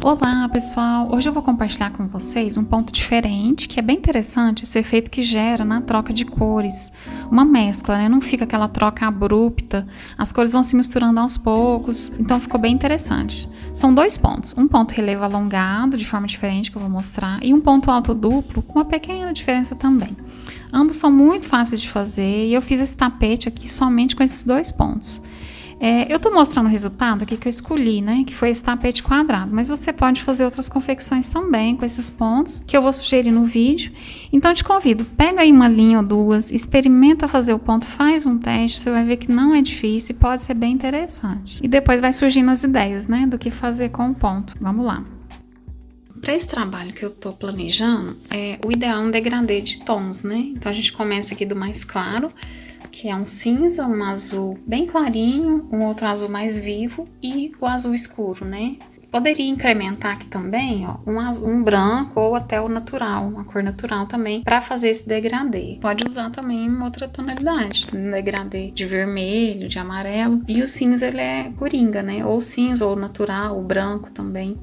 Olá pessoal, hoje eu vou compartilhar com vocês um ponto diferente que é bem interessante, esse efeito que gera na troca de cores, uma mescla, né? Não fica aquela troca abrupta, as cores vão se misturando aos poucos, então ficou bem interessante. São dois pontos, um ponto relevo alongado de forma diferente que eu vou mostrar e um ponto alto duplo com uma pequena diferença também. Ambos são muito fáceis de fazer e eu fiz esse tapete aqui somente com esses dois pontos. Eu tô mostrando o resultado aqui que eu escolhi, né? Que foi esse tapete quadrado. Mas você pode fazer outras confecções também com esses pontos que eu vou sugerir no vídeo. Então eu te convido, pega aí uma linha ou duas, experimenta fazer o ponto, faz um teste, você vai ver que não é difícil e pode ser bem interessante. E depois vai surgindo as ideias, né? Do que fazer com o ponto. Vamos lá. Para esse trabalho que eu tô planejando, o ideal é um degradê de tons, né? Então a gente começa aqui do mais claro, que é um cinza, um azul bem clarinho, um outro azul mais vivo e o azul escuro, né? Poderia incrementar aqui também, ó, um branco ou até o natural, uma cor natural também, para fazer esse degradê. Pode usar também outra tonalidade, um degradê de vermelho, de amarelo. E o cinza, ele é coringa, né? Ou cinza, ou natural, ou branco também.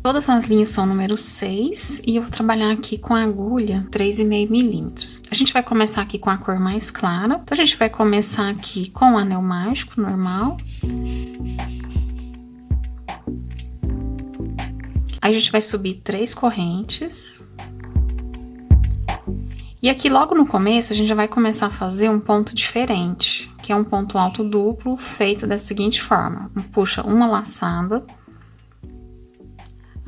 Todas as linhas são número 6 e eu vou trabalhar aqui com a agulha 3,5 milímetros. A gente vai começar aqui com a cor mais clara. Então a gente vai começar aqui com o anel mágico normal. Aí a gente vai subir 3 correntes. E aqui logo no começo a gente já vai começar a fazer um ponto diferente, que é um ponto alto duplo feito da seguinte forma. Puxa uma laçada.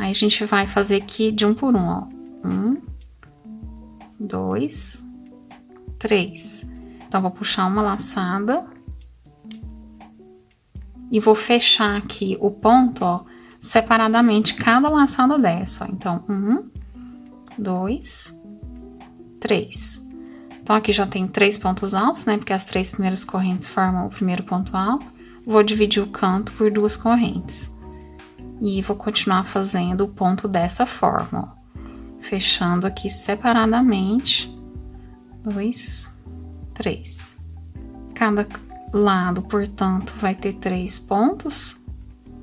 Aí a gente vai fazer aqui de um por um, ó. 1, 2, 3. Então, vou puxar uma laçada. E vou fechar aqui o ponto, ó, separadamente, cada laçada dessa, ó. Então, 1, 2, 3. Então, aqui já tem 3 pontos altos, né? Porque as 3 primeiras correntes formam o primeiro ponto alto. Vou dividir o canto por 2 correntes. E vou continuar fazendo o ponto dessa forma, ó. Fechando aqui separadamente, 2, 3. Cada lado, portanto, vai ter 3 pontos.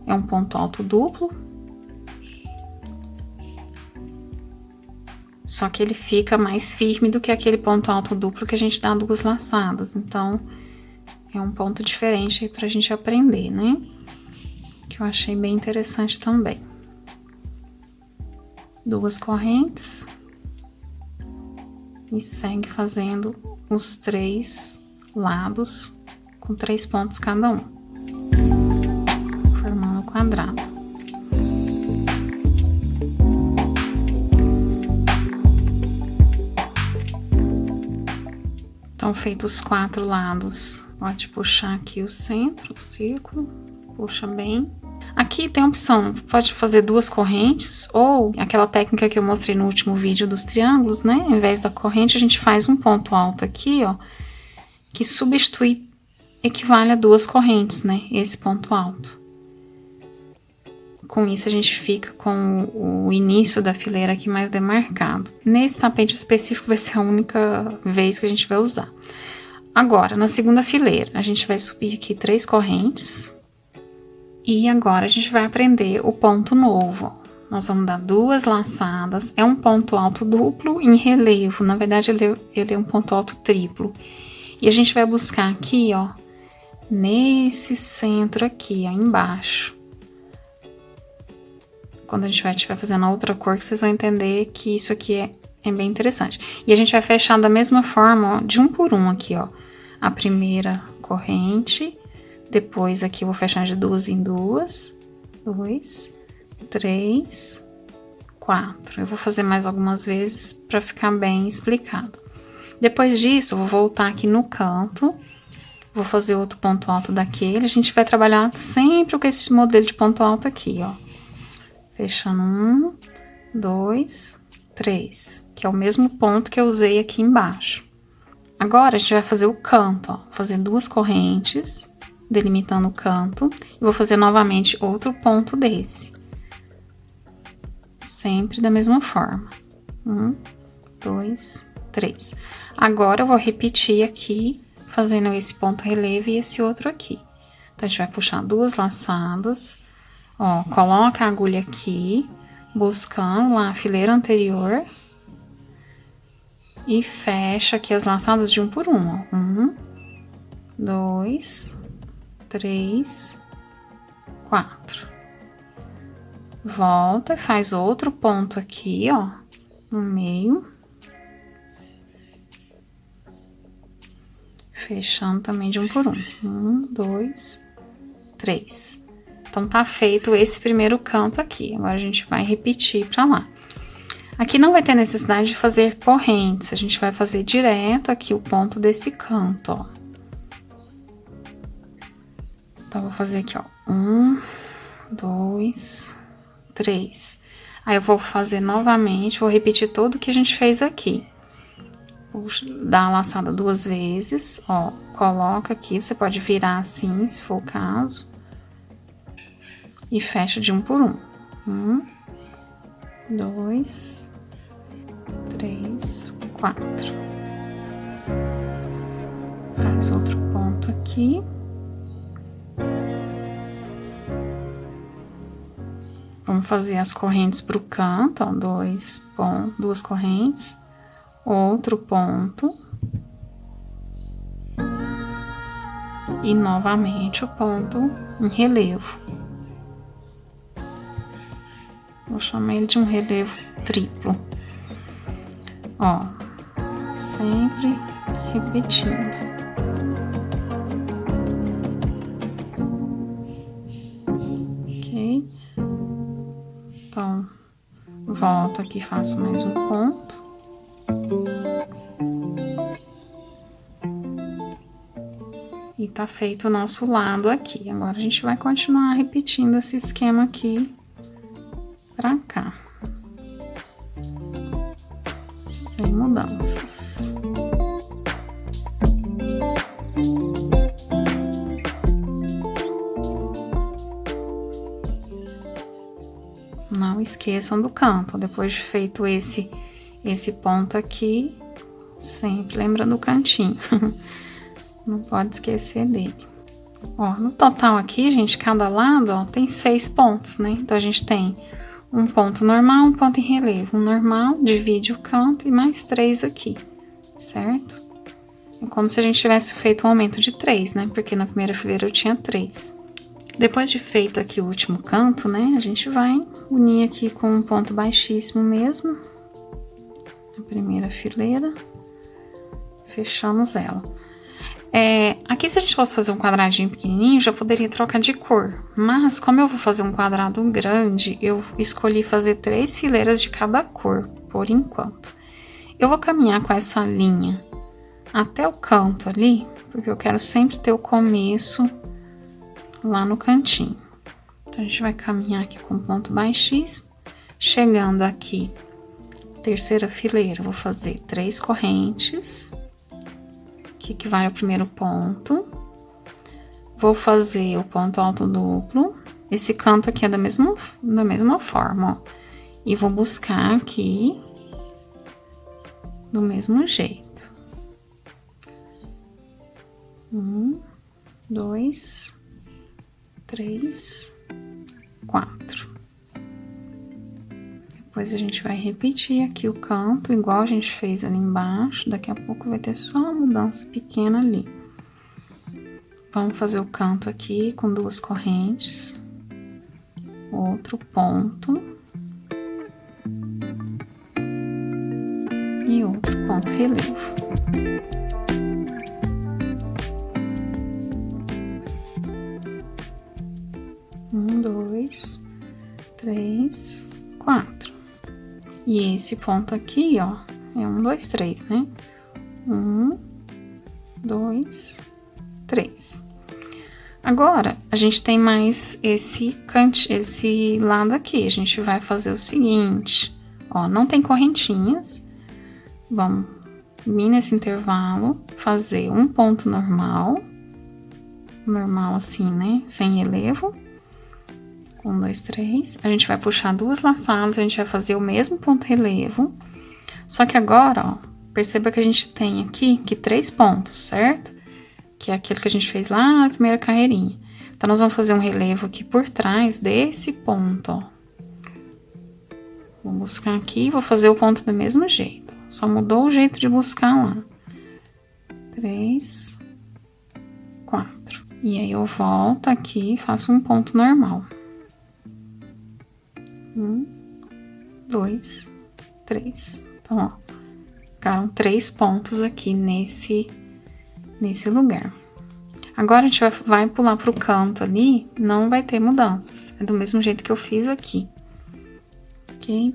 É um ponto alto duplo. Só que ele fica mais firme do que aquele ponto alto duplo que a gente dá 2 laçadas. Então, é um ponto diferente aí pra gente aprender, né? Que eu achei bem interessante também. 2 correntes. E segue fazendo os 3 lados com 3 pontos cada um. Formando o quadrado. Então, feitos os 4 lados, pode puxar aqui o centro, o círculo. Puxa bem. Aqui tem a opção, pode fazer 2 correntes ou aquela técnica que eu mostrei no último vídeo dos triângulos, né? Ao invés da corrente, a gente faz um ponto alto aqui, ó, que substitui, equivale a 2 correntes, né? Esse ponto alto. Com isso, a gente fica com o início da fileira aqui mais demarcado. Nesse tapete específico vai ser a única vez que a gente vai usar. Agora, na segunda fileira, a gente vai subir aqui 3 correntes. E agora a gente vai aprender o ponto novo. Nós vamos dar 2 laçadas. É um ponto alto duplo em relevo. Na verdade, ele é um ponto alto triplo. E a gente vai buscar aqui, ó, nesse centro aqui, ó, embaixo. Quando a gente estiver fazendo a outra cor, que vocês vão entender que isso aqui é bem interessante. E a gente vai fechar da mesma forma, ó, de um por um aqui, ó. A primeira corrente. Depois aqui eu vou fechar de 2 em 2, 2, 3, 4. Eu vou fazer mais algumas vezes para ficar bem explicado. Depois disso, eu vou voltar aqui no canto, vou fazer outro ponto alto daquele. A gente vai trabalhar sempre com esse modelo de ponto alto aqui, ó. Fechando 1, 2, 3, que é o mesmo ponto que eu usei aqui embaixo. Agora, a gente vai fazer o canto, ó. Fazer 2 correntes, delimitando o canto, e vou fazer novamente outro ponto desse. Sempre da mesma forma. 1, 2, 3. Agora, eu vou repetir aqui, fazendo esse ponto relevo e esse outro aqui. Então, a gente vai puxar 2 laçadas, Ó, coloca a agulha aqui, buscando lá a fileira anterior. E fecha aqui as laçadas de um por um, ó. 1, 2, 3, 4. Volta e faz outro ponto aqui, ó, no meio. Fechando também de um por um. 1, 2, 3. Então, tá feito esse primeiro canto aqui. Agora, a gente vai repetir pra lá. Aqui não vai ter necessidade de fazer correntes. A gente vai fazer direto aqui o ponto desse canto, ó. Então, vou fazer aqui, ó. 1, 2, 3. Aí, eu vou fazer novamente, vou repetir tudo que a gente fez aqui. Vou dar a laçada 2 vezes, ó. Coloca aqui, você pode virar assim, se for o caso. E fecha de um por um. 1, 2, 3, 4. Faz outro ponto aqui. Vamos fazer as correntes pro canto, ó, duas correntes, outro ponto. E novamente o ponto em relevo. Vou chamar ele de um relevo triplo. Ó, sempre repetindo. Ok? Então, volto aqui, faço mais um ponto. E tá feito o nosso lado aqui. Agora, a gente vai continuar repetindo esse esquema aqui pra cá. Sem mudanças. Não esqueçam do canto. Depois de feito esse ponto aqui, sempre lembrando o cantinho. Não pode esquecer dele. Ó, no total aqui, gente, cada lado, ó, tem 6 pontos, né? Então, a gente tem um ponto normal, um ponto em relevo. Um normal, divide o canto e mais 3 aqui, certo? É como se a gente tivesse feito um aumento de 3, né? Porque na primeira fileira eu tinha 3. Depois de feito aqui o último canto, né? A gente vai unir aqui com um ponto baixíssimo mesmo. A primeira fileira. Fechamos ela. Aqui, se a gente fosse fazer um quadradinho pequenininho, já poderia trocar de cor. Mas, como eu vou fazer um quadrado grande, eu escolhi fazer 3 fileiras de cada cor, por enquanto. Eu vou caminhar com essa linha até o canto ali, porque eu quero sempre ter o começo lá no cantinho. Então, a gente vai caminhar aqui com ponto baixíssimo. Chegando aqui, terceira fileira, eu vou fazer 3 correntes. Que equivale ao primeiro ponto. Vou fazer o ponto alto duplo. Esse canto aqui é da mesma forma, ó. E vou buscar aqui do mesmo jeito. 1, 2, 3, 4. Depois a gente vai repetir aqui o canto, igual a gente fez ali embaixo. Daqui a pouco vai ter só uma mudança pequena ali. Vamos fazer o canto aqui com 2 correntes. Outro ponto. E outro ponto relevo. Um, 2, 3, 4. E esse ponto aqui, ó, é 1, 2, 3, né? 1, 2, 3. Agora, a gente tem mais esse lado aqui. A gente vai fazer o seguinte, ó, não tem correntinhas. Vamos vir nesse intervalo, fazer um ponto normal. Normal assim, né? Sem relevo. 1, 2, 3. A gente vai puxar 2 laçadas, a gente vai fazer o mesmo ponto relevo. Só que agora, ó, perceba que a gente tem aqui 3 pontos, certo? Que é aquilo que a gente fez lá na primeira carreirinha. Então, nós vamos fazer um relevo aqui por trás desse ponto, ó. Vou buscar aqui e vou fazer o ponto do mesmo jeito. Só mudou o jeito de buscar lá. 3, 4. E aí, eu volto aqui e faço um ponto normal. 1, 2, 3. Então, ó, ficaram 3 pontos aqui nesse lugar. Agora, a gente vai pular pro canto ali, não vai ter mudanças. É do mesmo jeito que eu fiz aqui. Ok?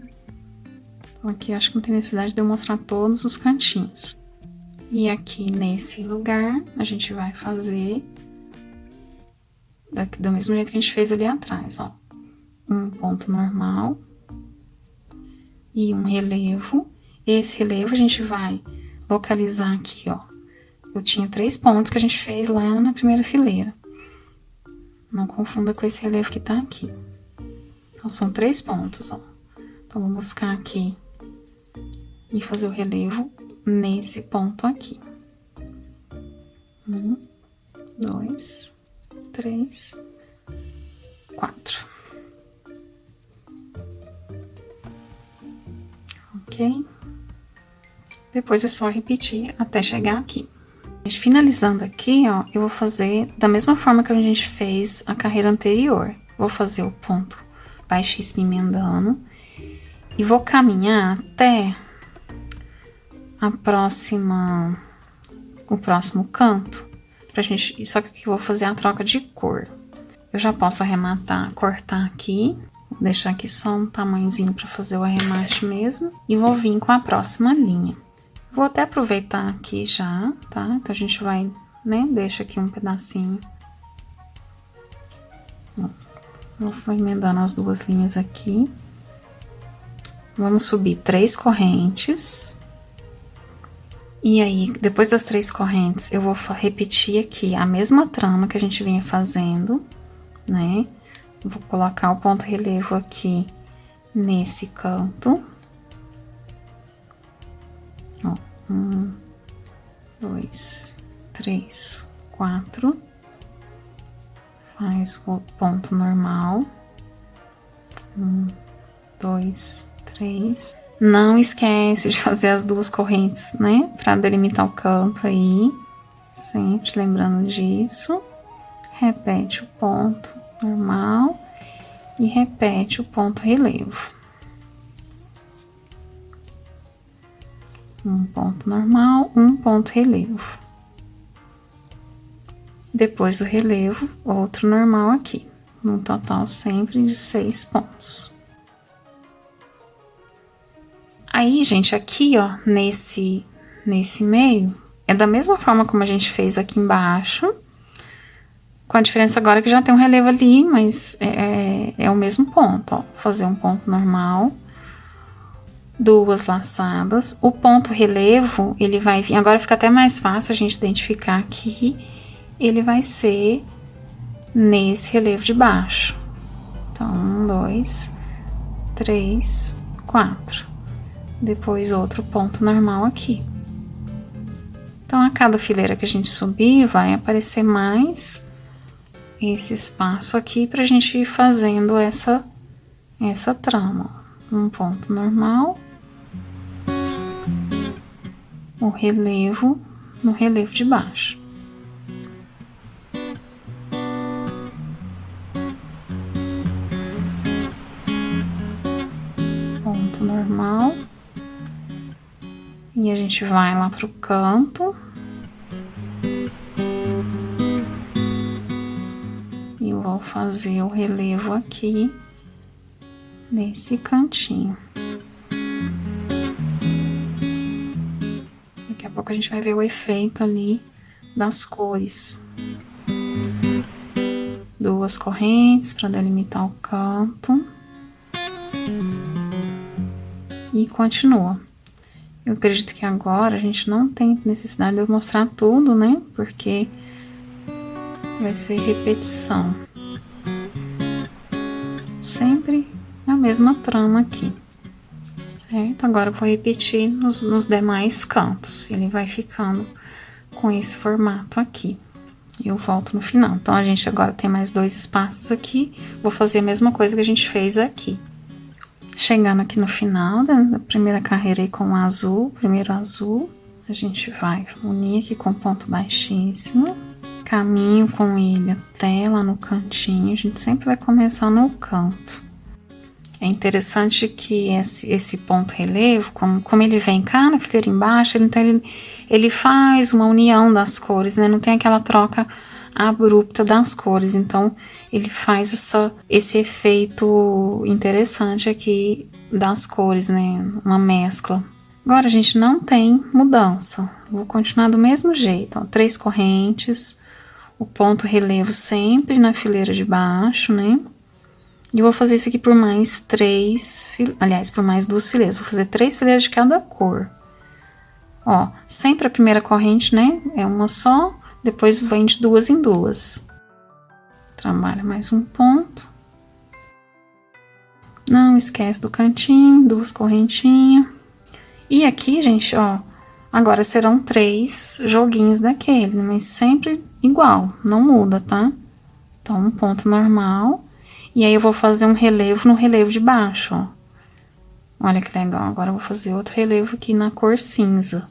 Então, aqui acho que não tem necessidade de eu mostrar todos os cantinhos. E aqui nesse lugar, a gente vai fazer do mesmo jeito que a gente fez ali atrás, ó. Um ponto normal e um relevo. Esse relevo a gente vai localizar aqui, ó. Eu tinha 3 pontos que a gente fez lá na primeira fileira. Não confunda com esse relevo que tá aqui. Então, são 3 pontos, ó. Então, vou buscar aqui e fazer o relevo nesse ponto aqui. 1, 2, 3, 4. Ok? Depois é só repetir até chegar aqui. Finalizando aqui, ó, eu vou fazer da mesma forma que a gente fez a carreira anterior. Vou fazer o ponto baixíssimo emendando e vou caminhar até o próximo canto, pra gente, só que aqui eu vou fazer a troca de cor. Eu já posso arrematar, cortar aqui, vou deixar aqui só um tamanhozinho para fazer o arremate mesmo, e vou vir com a próxima linha. Vou até aproveitar aqui já, tá? Então, a gente vai, né, deixa aqui um pedacinho. Vou emendando as 2 linhas aqui. Vamos subir 3 correntes. E aí, depois das 3 correntes, eu vou repetir aqui a mesma trama que a gente vinha fazendo, né? Vou colocar o ponto relevo aqui nesse canto. Ó, 1, 2, 3, 4. Faz o ponto normal. 1, 2, 3. Não esquece de fazer as 2 correntes, né? Pra delimitar o canto aí. Sempre lembrando disso. Repete o ponto normal e repete o ponto relevo. Um ponto normal, um ponto relevo. Depois do relevo, outro normal aqui. No total sempre de 6 pontos. Aí, gente, aqui, ó, nesse meio, é da mesma forma como a gente fez aqui embaixo, com a diferença agora que já tem um relevo ali, mas é o mesmo ponto, ó. Fazer um ponto normal, 2 laçadas. O ponto relevo, ele vai vir, agora fica até mais fácil a gente identificar aqui, ele vai ser nesse relevo de baixo. Então, 1, 2, 3, 4. Depois outro ponto normal aqui. Então, a cada fileira que a gente subir, vai aparecer mais esse espaço aqui pra gente ir fazendo essa trama. Um ponto normal. O relevo no relevo de baixo. Ponto normal. E a gente vai lá pro canto. E vou fazer o relevo aqui, nesse cantinho. Daqui a pouco a gente vai ver o efeito ali das cores. 2 correntes para delimitar o canto. E continua. Eu acredito que agora a gente não tem necessidade de eu mostrar tudo, né? Porque vai ser repetição. Sempre a mesma trama aqui, certo? Agora eu vou repetir nos demais cantos. Ele vai ficando com esse formato aqui. E eu volto no final. Então, a gente agora tem mais 2 espaços aqui. Vou fazer a mesma coisa que a gente fez aqui. Chegando aqui no final da primeira carreira aí com o azul, primeiro azul, a gente vai unir aqui com ponto baixíssimo. Caminho com ele até lá no cantinho. A gente sempre vai começar no canto. É interessante que esse ponto relevo, como ele vem cá na fileira embaixo, ele faz uma união das cores, né? Não tem aquela troca abrupta das cores. Então, ele faz esse efeito interessante aqui das cores, né? Uma mescla. Agora, a gente não tem mudança. Vou continuar do mesmo jeito, ó. 3 correntes, o ponto relevo sempre na fileira de baixo, né? E eu vou fazer isso aqui por mais 3, aliás, por mais 2 fileiras. Vou fazer 3 fileiras de cada cor. Ó, sempre a primeira corrente, né? É uma só, depois vem de 2 em 2. Trabalha mais um ponto. Não esquece do cantinho, 2 correntinhas. E aqui, gente, ó, agora serão 3 joguinhos daquele, mas sempre igual, não muda, tá? Então, um ponto normal. E aí, eu vou fazer um relevo no relevo de baixo, ó. Olha que legal. Agora, eu vou fazer outro relevo aqui na cor cinza.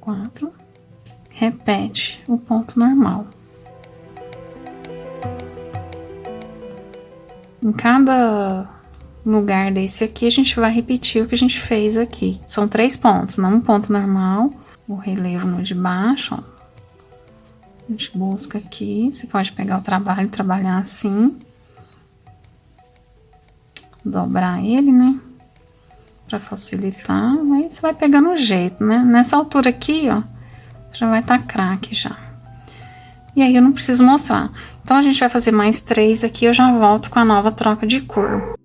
4. Repete o ponto normal. Em cada lugar desse aqui, a gente vai repetir o que a gente fez aqui. São 3 pontos, não um ponto normal. O relevo no de baixo, ó. A gente busca aqui, você pode pegar o trabalho e trabalhar assim. Dobrar ele, né? Pra facilitar, aí você vai pegando o jeito, né? Nessa altura aqui, ó, já vai estar craque já. E aí eu não preciso mostrar. Então, a gente vai fazer mais 3 aqui, eu já volto com a nova troca de cor.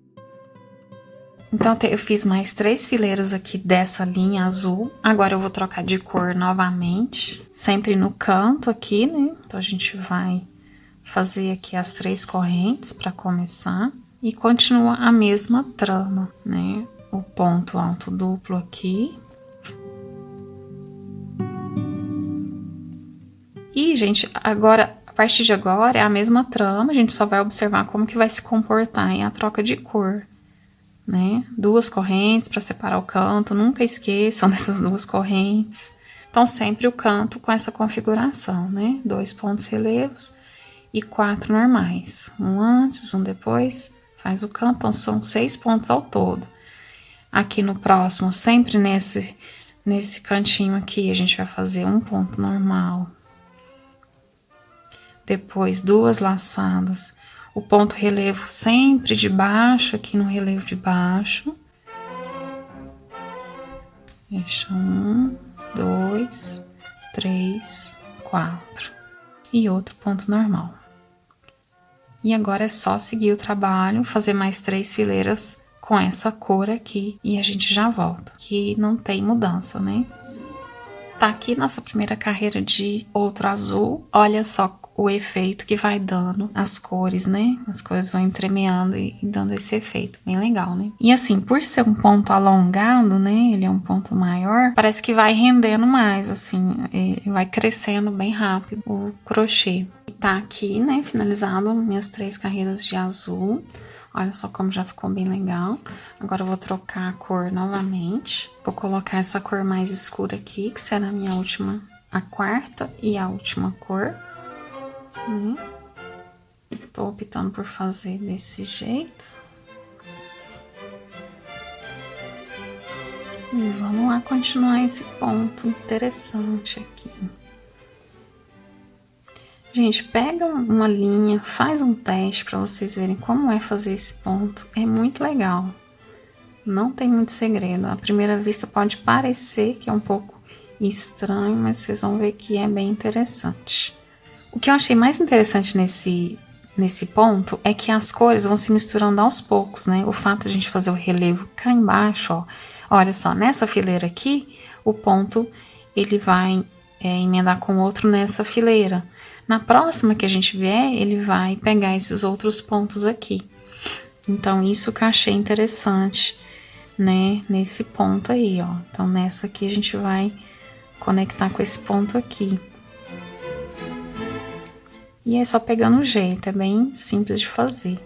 Então, eu fiz mais 3 fileiras aqui dessa linha azul. Agora, eu vou trocar de cor novamente. Sempre no canto aqui, né? Então, a gente vai fazer aqui as 3 correntes para começar. E continua a mesma trama, né? O ponto alto duplo aqui. E, gente, agora, a partir de agora, é a mesma trama. A gente só vai observar como que vai se comportar em a troca de cor. Né? 2 correntes para separar o canto, nunca esqueçam dessas 2 correntes. Então, sempre o canto com essa configuração, né? 2 pontos relevos e 4 normais. Um antes, um depois, faz o canto, então são 6 pontos ao todo. Aqui no próximo, sempre nesse cantinho aqui, a gente vai fazer um ponto normal. Depois, 2 laçadas. O ponto relevo sempre de baixo, aqui no relevo de baixo. Fecha 1, 2, 3, 4. E outro ponto normal. E agora é só seguir o trabalho, fazer mais 3 fileiras com essa cor aqui. E a gente já volta, que não tem mudança, né? Tá aqui nossa primeira carreira de outro azul. Olha só o efeito que vai dando as cores, né? As cores vão entremeando e dando esse efeito, bem legal, né? E assim, por ser um ponto alongado, né? Ele é um ponto maior, parece que vai rendendo mais, assim, vai crescendo bem rápido o crochê. E tá aqui, né? Finalizado minhas 3 carreiras de azul. Olha só como já ficou bem legal. Agora eu vou trocar a cor novamente. Vou colocar essa cor mais escura aqui, que será a minha última, a 4ª e a última cor. Tô optando por fazer desse jeito. E vamos lá continuar esse ponto interessante aqui. Gente, pega uma linha, faz um teste para vocês verem como é fazer esse ponto. É muito legal. Não tem muito segredo. À primeira vista pode parecer que é um pouco estranho, mas vocês vão ver que é bem interessante. O que eu achei mais interessante nesse ponto é que as cores vão se misturando aos poucos, né? O fato de a gente fazer o relevo cá embaixo, ó. Olha só, nessa fileira aqui, o ponto ele vai emendar com o outro nessa fileira. Na próxima que a gente vier, ele vai pegar esses outros pontos aqui. Então, isso que eu achei interessante, né? Nesse ponto aí, ó. Então, nessa aqui a gente vai conectar com esse ponto aqui. E é só pegando o jeito, é bem simples de fazer.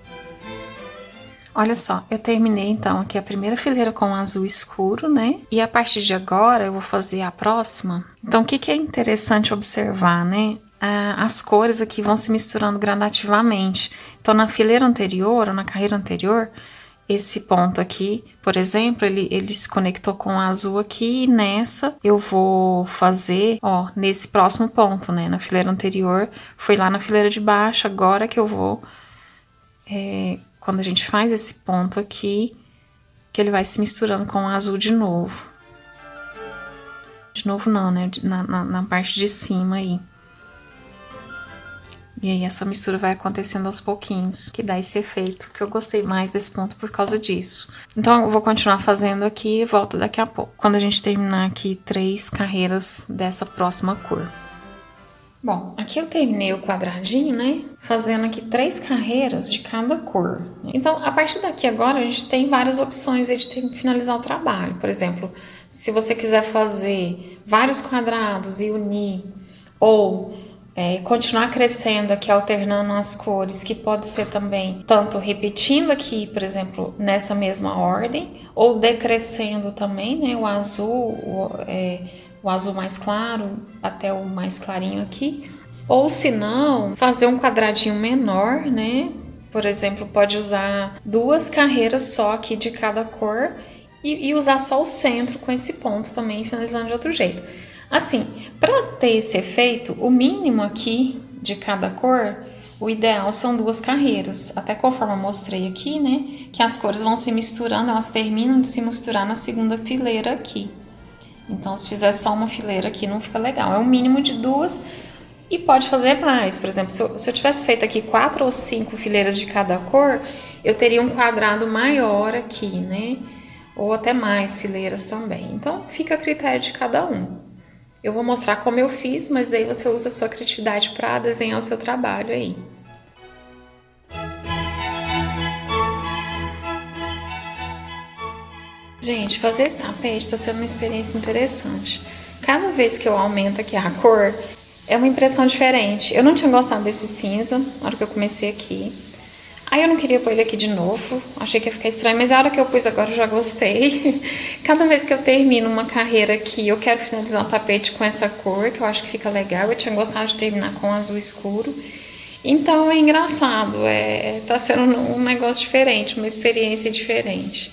Olha só, eu terminei então aqui a primeira fileira com azul escuro, né? E a partir de agora eu vou fazer a próxima. Então o que é interessante observar, né? As cores aqui vão se misturando gradativamente. Então na fileira anterior, ou na carreira anterior, esse ponto aqui, por exemplo, ele se conectou com o azul aqui, e nessa eu vou fazer, ó, nesse próximo ponto, né? Na fileira anterior, foi lá na fileira de baixo, agora que eu vou... quando a gente faz esse ponto aqui, que ele vai se misturando com o azul de novo. De novo não, né? Na parte de cima aí. E aí essa mistura vai acontecendo aos pouquinhos, que dá esse efeito, que eu gostei mais desse ponto por causa disso. Então eu vou continuar fazendo aqui e volto daqui a pouco, quando a gente terminar aqui 3 carreiras dessa próxima cor. Bom, aqui eu terminei o quadradinho, né? Fazendo aqui 3 carreiras de cada cor. Então, a partir daqui agora, a gente tem várias opções aí de finalizar o trabalho. Por exemplo, se você quiser fazer vários quadrados e unir, ou continuar crescendo aqui, alternando as cores, que pode ser também tanto repetindo aqui, por exemplo, nessa mesma ordem, ou decrescendo também, né? O azul, o azul mais claro até o mais clarinho aqui. Ou se não, fazer um quadradinho menor, né? Por exemplo, pode usar 2 carreiras só aqui de cada cor e usar só o centro com esse ponto também, finalizando de outro jeito. Assim, para ter esse efeito, o mínimo aqui de cada cor, o ideal são 2 carreiras. Até conforme eu mostrei aqui, né? Que as cores vão se misturando, elas terminam de se misturar na segunda fileira aqui. Então, se fizer só uma fileira aqui, não fica legal. É um mínimo de 2 e pode fazer mais. Por exemplo, se eu tivesse feito aqui 4 ou 5 fileiras de cada cor, eu teria um quadrado maior aqui, né? Ou até mais fileiras também. Então, fica a critério de cada um. Eu vou mostrar como eu fiz, mas daí você usa a sua criatividade para desenhar o seu trabalho aí. Gente, fazer esse tapete está sendo uma experiência interessante. Cada vez que eu aumento aqui a cor, é uma impressão diferente. Eu não tinha gostado desse cinza na hora que eu comecei aqui. Aí eu não queria pôr ele aqui de novo, achei que ia ficar estranho, mas a hora que eu pus agora eu já gostei. Cada vez que eu termino uma carreira aqui, eu quero finalizar o tapete com essa cor, que eu acho que fica legal. Eu tinha gostado de terminar com azul escuro. Então é engraçado, tá sendo um negócio diferente, uma experiência diferente.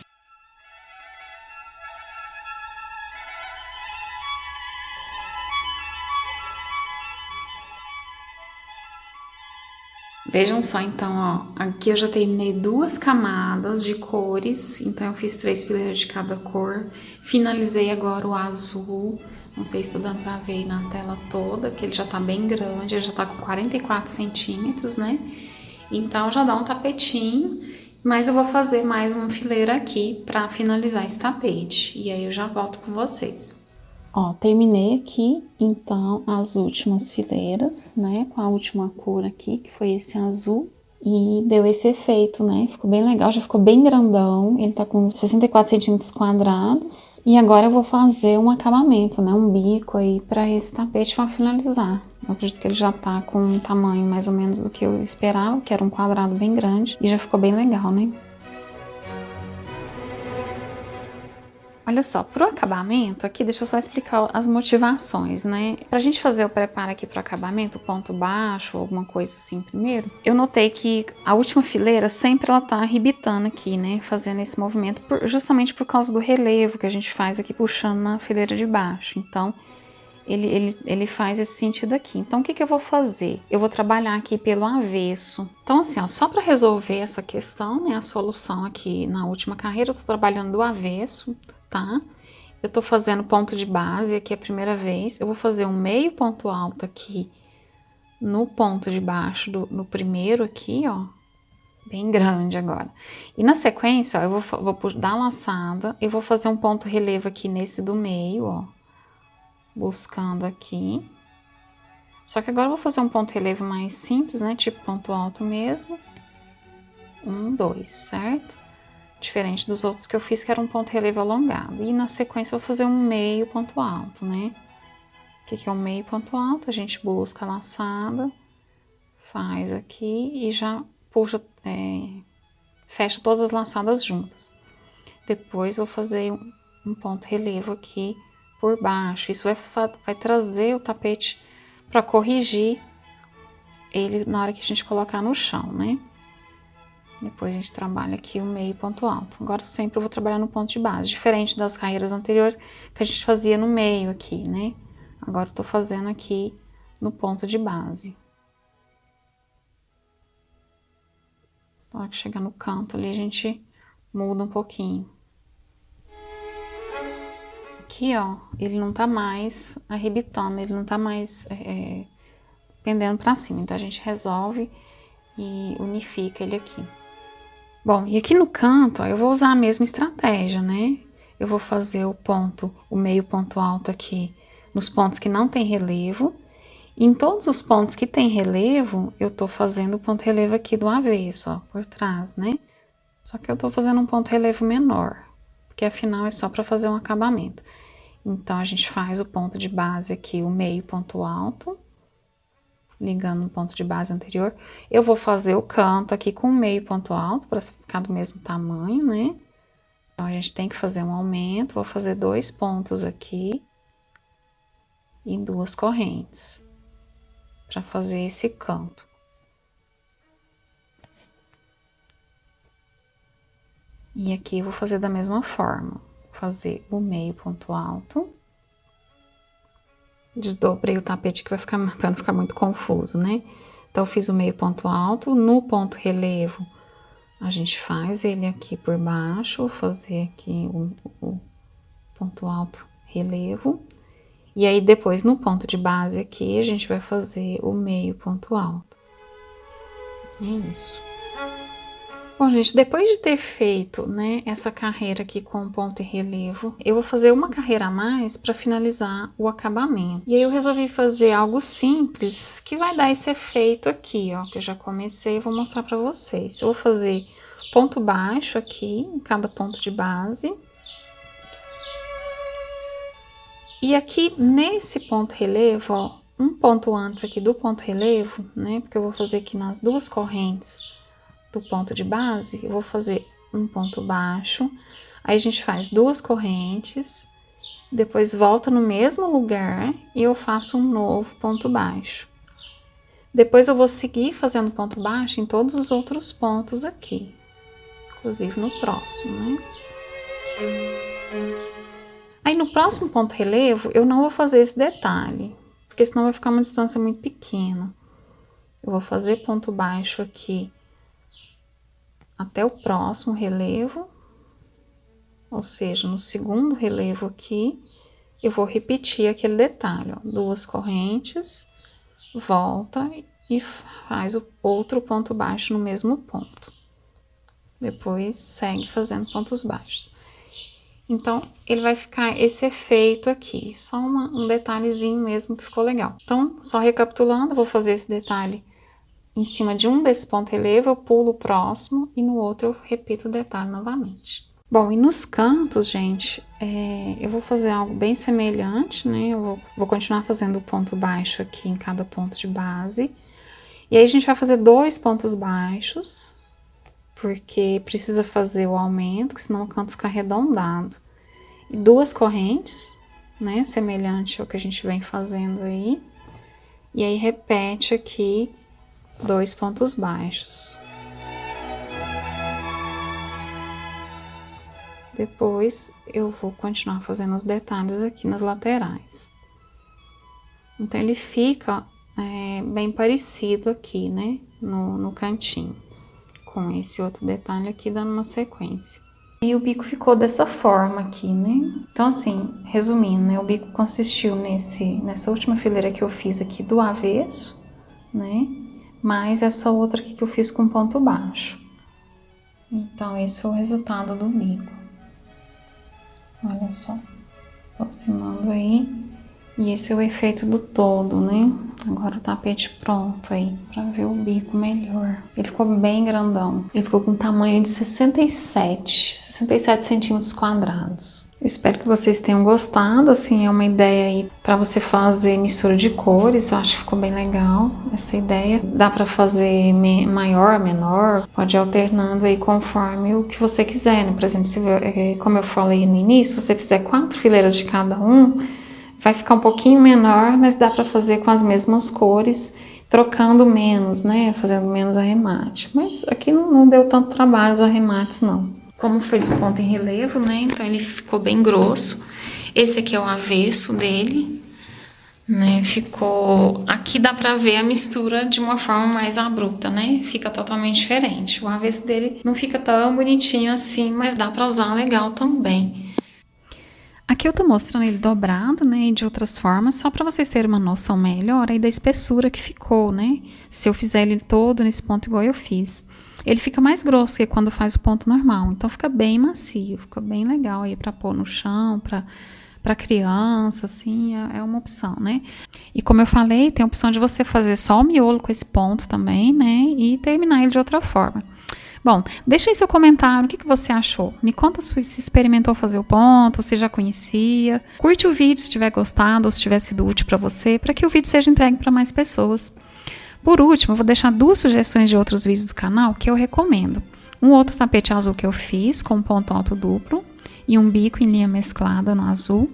Vejam só, então, ó, aqui eu já terminei 2 camadas de cores, então eu fiz 3 fileiras de cada cor, finalizei agora o azul, não sei se tá dando pra ver aí na tela toda, que ele já tá bem grande, ele já tá com 44 centímetros, né? Então já dá um tapetinho, mas eu vou fazer mais uma fileira aqui pra finalizar esse tapete, e aí eu já volto com vocês. Ó, terminei aqui, então, as últimas fileiras, né, com a última cor aqui, que foi esse azul. E deu esse efeito, né, ficou bem legal, já ficou bem grandão. Ele tá com 64 centímetros quadrados. E agora eu vou fazer um acabamento, né, um bico aí pra esse tapete pra finalizar. Eu acredito que ele já tá com um tamanho mais ou menos do que eu esperava, que era um quadrado bem grande. E já ficou bem legal, né. Olha só, pro acabamento, aqui deixa eu só explicar as motivações, né? Pra gente fazer o preparo aqui pro acabamento, ponto baixo, alguma coisa assim primeiro, eu notei que a última fileira sempre ela tá arrebitando aqui, né? Fazendo esse movimento justamente por causa do relevo que a gente faz aqui puxando na fileira de baixo. Então, ele faz esse sentido aqui. Então, o que eu vou fazer? Eu vou trabalhar aqui pelo avesso. Então, assim, ó, só para resolver essa questão, né? A solução aqui na última carreira, eu tô trabalhando do avesso, tá? Eu tô fazendo ponto de base aqui a primeira vez. Eu vou fazer um meio ponto alto aqui no ponto de baixo no primeiro aqui, ó. Bem grande agora. E na sequência, ó, eu vou dar a laçada e vou fazer um ponto relevo aqui nesse do meio, ó. Buscando aqui. Só que agora eu vou fazer um ponto relevo mais simples, né? Tipo ponto alto mesmo. 1, 2, certo? Diferente dos outros que eu fiz, que era um ponto relevo alongado. E na sequência eu vou fazer um meio ponto alto, né? que é o meio ponto alto, a gente busca a laçada, faz aqui e já puxa, fecha todas as laçadas juntas. Depois vou fazer um ponto relevo aqui por baixo. Isso vai trazer o tapete para corrigir ele na hora que a gente colocar no chão, né? Depois a gente trabalha aqui o meio ponto alto. Agora sempre eu vou trabalhar no ponto de base, diferente das carreiras anteriores que a gente fazia no meio aqui, né? Agora eu tô fazendo aqui no ponto de base. Na hora que chegar no canto ali a gente muda um pouquinho. Aqui, ó, ele não tá mais arrebitando, ele não tá mais pendendo pra cima. Então a gente resolve e unifica ele aqui. Bom, e aqui no canto, ó, eu vou usar a mesma estratégia, né? Eu vou fazer o meio ponto alto aqui nos pontos que não tem relevo. E em todos os pontos que tem relevo, eu tô fazendo o ponto relevo aqui do avesso, ó, por trás, né? Só que eu tô fazendo um ponto relevo menor, porque afinal é só para fazer um acabamento. Então a gente faz o ponto de base aqui, o meio ponto alto, ligando no ponto de base anterior. Eu vou fazer o canto aqui com o meio ponto alto, para ficar do mesmo tamanho, né? Então a gente tem que fazer um aumento, vou fazer 2 pontos aqui e 2 correntes, para fazer esse canto. E aqui eu vou fazer da mesma forma, fazer o meio ponto alto. Desdobrei o tapete que vai ficar, para não ficar muito confuso, né? Então, eu fiz o meio ponto alto, no ponto relevo, a gente faz ele aqui por baixo, vou fazer aqui o ponto alto relevo. E aí, depois, no ponto de base aqui, a gente vai fazer o meio ponto alto. É isso. Bom, gente, depois de ter feito, né, essa carreira aqui com ponto e relevo, eu vou fazer uma carreira a mais para finalizar o acabamento. E aí eu resolvi fazer algo simples que vai dar esse efeito aqui, ó, que eu já comecei e vou mostrar para vocês. Eu vou fazer ponto baixo aqui em cada ponto de base. E aqui nesse ponto relevo, ó, um ponto antes aqui do ponto relevo, né, porque eu vou fazer aqui nas 2 correntes do ponto de base, eu vou fazer um ponto baixo, aí a gente faz 2 correntes, depois volta no mesmo lugar e eu faço um novo ponto baixo. Depois eu vou seguir fazendo ponto baixo em todos os outros pontos aqui, inclusive no próximo, né? Aí no próximo ponto relevo eu não vou fazer esse detalhe, porque senão vai ficar uma distância muito pequena. Eu vou fazer ponto baixo aqui até o próximo relevo, ou seja, no segundo relevo aqui, eu vou repetir aquele detalhe, ó, 2 correntes, volta e faz o outro ponto baixo no mesmo ponto. Depois segue fazendo pontos baixos. Então, ele vai ficar esse efeito aqui, só um detalhezinho mesmo que ficou legal. Então, só recapitulando, eu vou fazer esse detalhe em cima de um desse ponto relevo, eu pulo o próximo e no outro eu repito o detalhe novamente. Bom, e nos cantos, gente, eu vou fazer algo bem semelhante, né? Eu vou continuar fazendo o ponto baixo aqui em cada ponto de base. E aí a gente vai fazer 2 pontos baixos, porque precisa fazer o aumento, que senão o canto fica arredondado. E 2 correntes, né? Semelhante ao que a gente vem fazendo aí. E aí repete aqui 2 pontos baixos. Depois eu vou continuar fazendo os detalhes aqui nas laterais. Então ele fica bem parecido aqui, né, no cantinho, com esse outro detalhe aqui dando uma sequência. E o bico ficou dessa forma aqui, né? Então assim, resumindo, né, o bico consistiu nessa última fileira que eu fiz aqui do avesso, né? Mais essa outra aqui que eu fiz com ponto baixo. Então, esse foi o resultado do bico. Olha só, aproximando aí. E esse é o efeito do todo, né? Agora o tapete pronto aí, pra ver o bico melhor. Ele ficou bem grandão. Ele ficou com um tamanho de 67 centímetros quadrados. Eu espero que vocês tenham gostado, assim, é uma ideia aí para você fazer mistura de cores, eu acho que ficou bem legal essa ideia. Dá para fazer maior, menor, pode ir alternando aí conforme o que você quiser, né? Por exemplo, se, como eu falei no início, se você fizer 4 fileiras de cada um, vai ficar um pouquinho menor, mas dá para fazer com as mesmas cores, trocando menos, né? Fazendo menos arremate. Mas aqui não deu tanto trabalho os arremates, não. Como fez o ponto em relevo, né? Então ele ficou bem grosso. Esse aqui é o avesso dele, né? Ficou... Aqui dá pra ver a mistura de uma forma mais abrupta, né? Fica totalmente diferente. O avesso dele não fica tão bonitinho assim, mas dá pra usar legal também. Aqui eu tô mostrando ele dobrado, né, e de outras formas, só para vocês terem uma noção melhor aí da espessura que ficou, né? Se eu fizer ele todo nesse ponto igual eu fiz. Ele fica mais grosso que quando faz o ponto normal, então fica bem macio, fica bem legal aí para pôr no chão, para criança, assim, é uma opção, né? E como eu falei, tem a opção de você fazer só o miolo com esse ponto também, né? E terminar ele de outra forma. Bom, deixa aí seu comentário, o que você achou? Me conta se experimentou fazer o ponto, se já conhecia. Curte o vídeo se tiver gostado ou se tiver sido útil para você, para que o vídeo seja entregue para mais pessoas. Por último, eu vou deixar 2 sugestões de outros vídeos do canal que eu recomendo. Um outro tapete azul que eu fiz com um ponto alto duplo e um bico em linha mesclada no azul.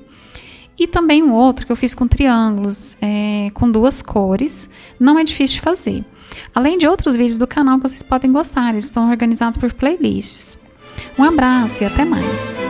E também um outro que eu fiz com triângulos, com 2 cores. Não é difícil de fazer. Além de outros vídeos do canal que vocês podem gostar, eles estão organizados por playlists. Um abraço e até mais!